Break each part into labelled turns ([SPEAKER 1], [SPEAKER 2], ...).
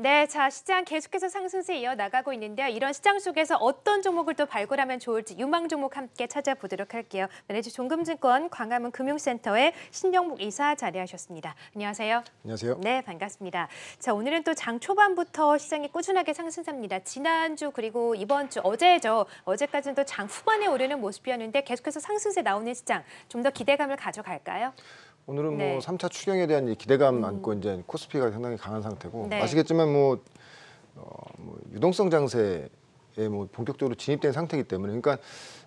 [SPEAKER 1] 네, 자 시장 계속해서 상승세 이어나가고 있는데요. 이런 시장 속에서 어떤 종목을 또 발굴하면 좋을지 유망 종목 함께 찾아보도록 할게요. 매니저 종금증권 광화문 금융센터의 신영목 이사 자리하셨습니다. 안녕하세요.
[SPEAKER 2] 안녕하세요.
[SPEAKER 1] 네, 반갑습니다. 자, 오늘은 또 장 초반부터 시장이 꾸준하게 상승세입니다. 지난주 그리고 이번 주 어제죠. 어제까지는 또 장 후반에 오르는 모습이었는데 계속해서 상승세 나오는 시장 좀 더 기대감을 가져갈까요?
[SPEAKER 2] 오늘은
[SPEAKER 1] 네.
[SPEAKER 2] 뭐 3차 추경에 대한 이 기대감 안고 이제 코스피가 상당히 강한 상태고
[SPEAKER 1] 네.
[SPEAKER 2] 아시겠지만 뭐 유동성 장세에 뭐 본격적으로 진입된 상태이기 때문에 그러니까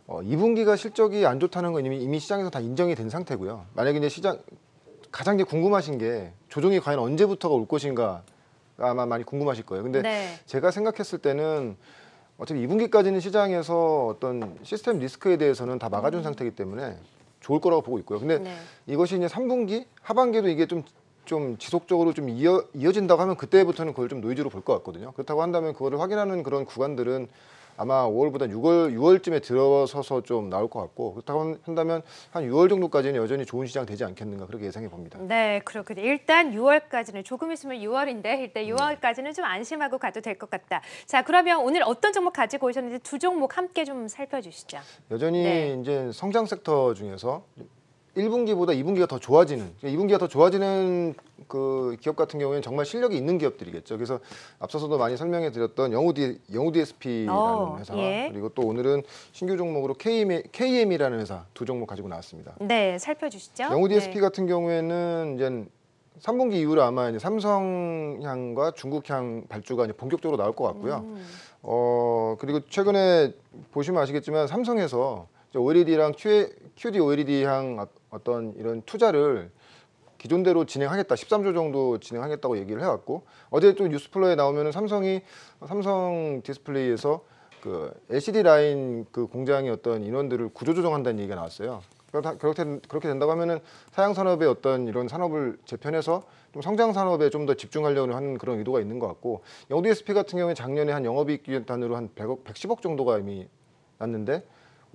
[SPEAKER 2] 2분기가 실적이 안 좋다는 건 이미 시장에서 다 인정이 된 상태고요. 만약에 이제 시장 가장 이제 궁금하신 게 조정이 과연 언제부터가 올 것인가 아마 많이 궁금하실 거예요. 근데
[SPEAKER 1] 네.
[SPEAKER 2] 제가 생각했을 때는 어차피 2분기까지는 시장에서 어떤 시스템 리스크에 대해서는 다 막아준 상태이기 때문에 좋을 거라고 보고 있고요. 근데
[SPEAKER 1] 네.
[SPEAKER 2] 이것이 이제 3분기 하반기에도 이게 좀 지속적으로 좀 이어진다고 하면 그때부터는 그걸 좀 노이즈로 볼 것 같거든요. 그렇다고 한다면 그거를 확인하는 그런 구간들은 아마 5월보다 6월쯤에 들어서서 좀 나올 것 같고 그렇다고 한다면 한 6월 정도까지는 여전히 좋은 시장 되지 않겠는가 그렇게 예상해 봅니다.
[SPEAKER 1] 네, 그렇군요. 일단 6월까지는 조금 있으면 6월인데 일단 6월까지는 좀 안심하고 가도 될 것 같다. 자, 그러면 오늘 어떤 종목 가지고 오셨는지 두 종목 함께 좀 살펴주시죠.
[SPEAKER 2] 여전히
[SPEAKER 1] 네.
[SPEAKER 2] 이제 성장 섹터 중에서 1분기보다 2분기가 더 좋아지는, 2분기가 더 좋아지는 그 기업 같은 경우에는 정말 실력이 있는 기업들이겠죠. 그래서 앞서서도 많이 설명해 드렸던 영우 DSP라는 회사
[SPEAKER 1] 예.
[SPEAKER 2] 그리고 또 오늘은 신규 종목으로 KM이라는 회사 두 종목 가지고 나왔습니다.
[SPEAKER 1] 네, 살펴주시죠.
[SPEAKER 2] 영우 DSP
[SPEAKER 1] 네.
[SPEAKER 2] 같은 경우에는 이제 3분기 이후로 아마 이제 삼성향과 중국향 발주가 이제 본격적으로 나올 것 같고요. 그리고 최근에 보시면 아시겠지만 삼성에서 OLED랑 QD OLED향 어떤 이런 투자를 기존대로 진행하겠다, 13조 정도 진행하겠다고 얘기를 해왔고 어제 또 뉴스플로에 나오면은 삼성 디스플레이에서 그 LCD 라인 그 공장의 어떤 인원들을 구조조정한다는 얘기가 나왔어요. 그렇게 된다고 하면은 사양 산업의 어떤 이런 산업을 재편해서 좀 성장 산업에 좀 더 집중하려는 하는 그런 의도가 있는 것 같고 영우 DSP 같은 경우에 작년에 한 영업이익 단으로 한 100억, 110억 정도가 이미 났는데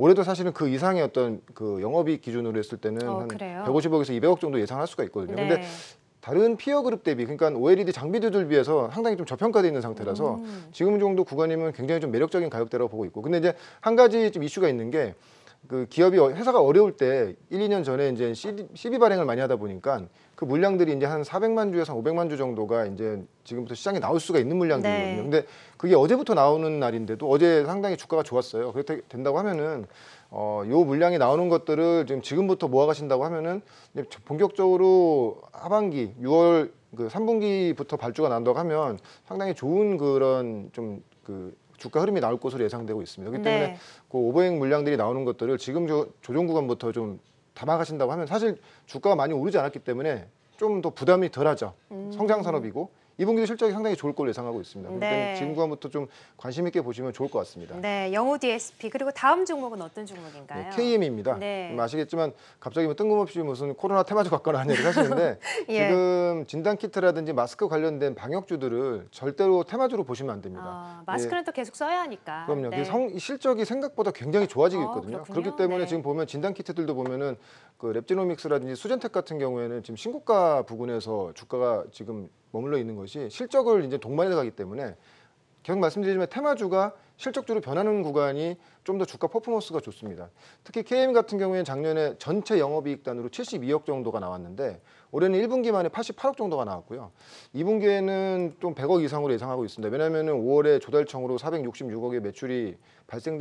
[SPEAKER 2] 올해도 사실은 그 이상의 어떤 그 영업이익 기준으로 했을 때는 한
[SPEAKER 1] 그래요?
[SPEAKER 2] 150억에서 200억 정도 예상할 수가 있거든요.
[SPEAKER 1] 네.
[SPEAKER 2] 근데 다른 피어 그룹 대비 그러니까 OLED 장비들을 비해서 상당히 좀 저평가되어 있는 상태라서 지금 정도 구간이면 굉장히 좀 매력적인 가격대라고 보고 있고 근데 이제 한 가지 좀 이슈가 있는 게 그 기업이 회사가 어려울 때 1, 2년 전에 이제 CB 발행을 많이 하다 보니까 그 물량들이 이제 한 400만 주에서 500만 주 정도가 이제 지금부터 시장에 나올 수가 있는 물량들이거든요.
[SPEAKER 1] 네.
[SPEAKER 2] 근데 그게 어제부터 나오는 날인데도 어제 상당히 주가가 좋았어요. 그렇게 된다고 하면은 요 물량이 나오는 것들을 지금부터 모아가신다고 하면은 본격적으로 하반기 6월 그 3분기부터 발주가 난다고 하면 상당히 좋은 그런 좀 그 주가 흐름이 나올 것으로 예상되고 있습니다. 그렇기 때문에
[SPEAKER 1] 네.
[SPEAKER 2] 그 오버행 물량들이 나오는 것들을 지금 조정 구간부터 좀 담아가신다고 하면 사실 주가가 많이 오르지 않았기 때문에 좀 더 부담이 덜하죠. 성장 산업이고 2분기도 실적이 상당히 좋을 걸로 예상하고 있습니다. 그렇기 때문에
[SPEAKER 1] 네.
[SPEAKER 2] 지금 구간부터 좀 관심 있게 보시면 좋을 것 같습니다.
[SPEAKER 1] 네, 영우 DSP 그리고 다음 종목은 어떤 종목인가요?
[SPEAKER 2] 네, KM입니다.
[SPEAKER 1] 네.
[SPEAKER 2] 아시겠지만 갑자기 뭐 뜬금없이 무슨 코로나 테마주 갖거나 하는 얘기를 하시는데
[SPEAKER 1] 예.
[SPEAKER 2] 지금 진단키트라든지 마스크 관련된 방역주들을 절대로 테마주로 보시면 안 됩니다.
[SPEAKER 1] 마스크는 또 계속 써야 하니까.
[SPEAKER 2] 그럼요.
[SPEAKER 1] 네.
[SPEAKER 2] 이 실적이 생각보다 굉장히 좋아지고 있거든요.
[SPEAKER 1] 그렇군요.
[SPEAKER 2] 그렇기 때문에
[SPEAKER 1] 네.
[SPEAKER 2] 지금 보면 진단키트들도 보면은 그 랩지노믹스라든지 수젠텍 같은 경우에는 지금 신고가 부근에서 주가가 지금 머물러 있는 것이 실적을 이제 동반해 가기 때문에 계속 말씀드리지만 테마주가 실적주로 변하는 구간이 좀 더 주가 퍼포먼스가 좋습니다. 특히 KM 같은 경우에는 작년에 전체 영업이익 단으로 72억 정도가 나왔는데 올해는 1분기 만에 88억 정도가 나왔고요. 2분기에는 좀 100억 이상으로 예상하고 있습니다. 왜냐하면 5월에 조달청으로 466억의 매출이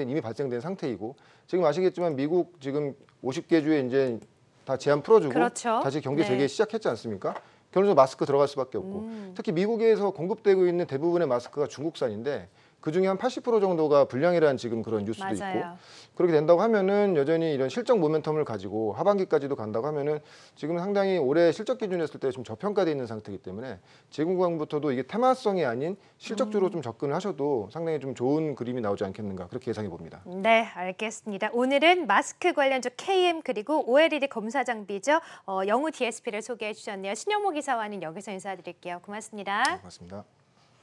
[SPEAKER 2] 이미 발생된 상태이고 지금 아시겠지만 미국 지금 50개 주에 이제 다 제한 풀어주고
[SPEAKER 1] 그렇죠.
[SPEAKER 2] 다시 경제
[SPEAKER 1] 네.
[SPEAKER 2] 재개 시작했지 않습니까? 결론적으로 마스크 들어갈 수밖에 없고 특히 미국에서 공급되고 있는 대부분의 마스크가 중국산인데 그중에 한 80% 정도가 불량이라는 지금 그런 뉴스도
[SPEAKER 1] 맞아요.
[SPEAKER 2] 있고 그렇게 된다고 하면은 여전히 이런 실적 모멘텀을 가지고 하반기까지도 간다고 하면은 지금 상당히 올해 실적 기준으로 했을 때 좀 저평가되어 있는 상태이기 때문에 지금 구간부터도 이게 테마성이 아닌 실적주로 좀 접근을 하셔도 상당히 좀 좋은 그림이 나오지 않겠는가 그렇게 예상해 봅니다.
[SPEAKER 1] 네, 알겠습니다. 오늘은 마스크 관련주 KM 그리고 OLED 검사 장비죠. 영우 DSP를 소개해 주셨네요. 신영목 이사와는 여기서 인사드릴게요. 고맙습니다.
[SPEAKER 2] 고맙습니다.